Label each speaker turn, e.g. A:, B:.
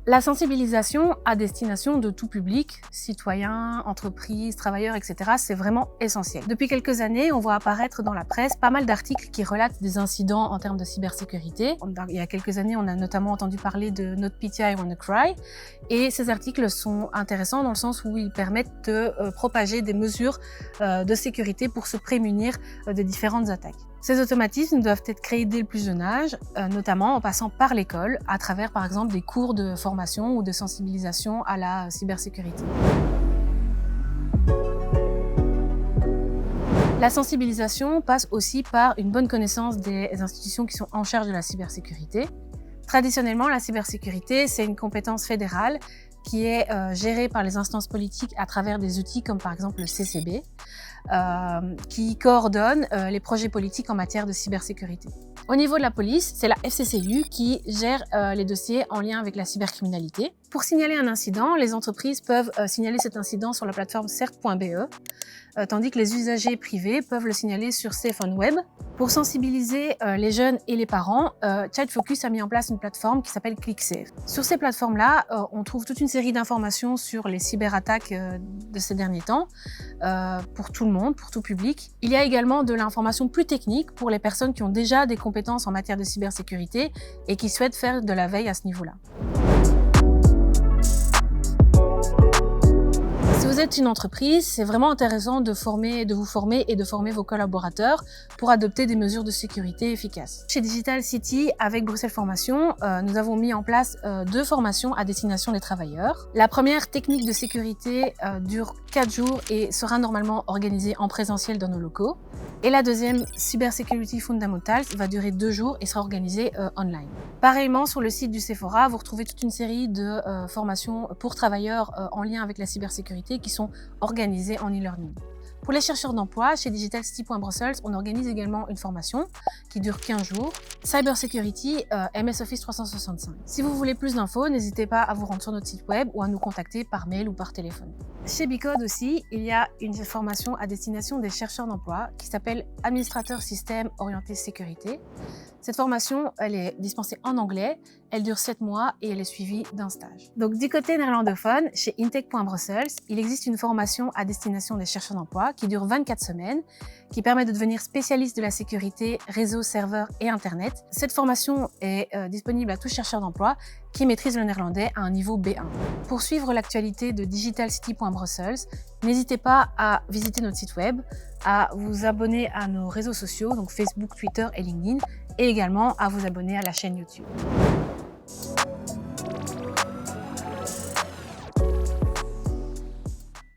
A: La sensibilisation à destination de tout public, citoyens, entreprises, travailleurs, etc., c'est vraiment essentiel. Depuis quelques années, on voit apparaître dans la presse pas mal d'articles qui relatent des incidents en termes de cybersécurité. Il y a quelques années, on a notamment entendu parler de Not Pity, I Wanna Cry. Et ces articles sont intéressants dans le sens où ils permettent de propager des mesures de sécurité pour se prémunir de différentes attaques. Ces automatismes doivent être créés dès le plus jeune âge, notamment en passant par l'école, à travers par exemple des cours de formation ou de sensibilisation à la cybersécurité. La sensibilisation passe aussi par une bonne connaissance des institutions qui sont en charge de la cybersécurité. Traditionnellement, la cybersécurité, c'est une compétence fédérale qui est gérée par les instances politiques à travers des outils comme par exemple le CCB, qui coordonne les projets politiques en matière de cybersécurité. Au niveau de la police, c'est la FCCU qui gère les dossiers en lien avec la cybercriminalité. Pour signaler un incident, les entreprises peuvent signaler cet incident sur la plateforme cert.be, tandis que les usagers privés peuvent le signaler sur Safe on Web. Pour sensibiliser les jeunes et les parents, Child Focus a mis en place une plateforme qui s'appelle ClickSafe. Sur ces plateformes-là, on trouve toute une série d'informations sur les cyberattaques de ces derniers temps, pour tout le monde, pour tout public. Il y a également de l'information plus technique pour les personnes qui ont déjà des compétences en matière de cybersécurité et qui souhaitent faire de la veille à ce niveau-là. Si vous êtes une entreprise, c'est vraiment intéressant de vous former et de former vos collaborateurs pour adopter des mesures de sécurité efficaces. Chez Digital City, avec Bruxelles Formation, nous avons mis en place 2 formations à destination des travailleurs. La première, technique de sécurité, dure 4 jours et sera normalement organisée en présentiel dans nos locaux. Et la deuxième, Cyber Security Fundamentals, va durer 2 jours et sera organisée online. Pareillement, sur le site du Sephora, vous retrouvez toute une série de formations pour travailleurs en lien avec la cybersécurité qui sont organisées en e-learning. Pour les chercheurs d'emploi, chez digitalcity.brussels, on organise également une formation qui dure 15 jours, Cyber Security MS Office 365. Si vous voulez plus d'infos, n'hésitez pas à vous rendre sur notre site web ou à nous contacter par mail ou par téléphone. Chez Bicode aussi, il y a une formation à destination des chercheurs d'emploi qui s'appelle Administrateur Système Orienté Sécurité. Cette formation, elle est dispensée en anglais, elle dure 7 mois et elle est suivie d'un stage. Donc du côté néerlandophone, chez Intech.Brussels, il existe une formation à destination des chercheurs d'emploi qui dure 24 semaines, qui permet de devenir spécialiste de la sécurité, réseau, serveur et Internet. Cette formation est disponible à tout chercheur d'emploi qui maîtrise le néerlandais à un niveau B1. Pour suivre l'actualité de digitalcity.brussels, n'hésitez pas à visiter notre site web, à vous abonner à nos réseaux sociaux, donc Facebook, Twitter et LinkedIn, et également à vous abonner à la chaîne YouTube.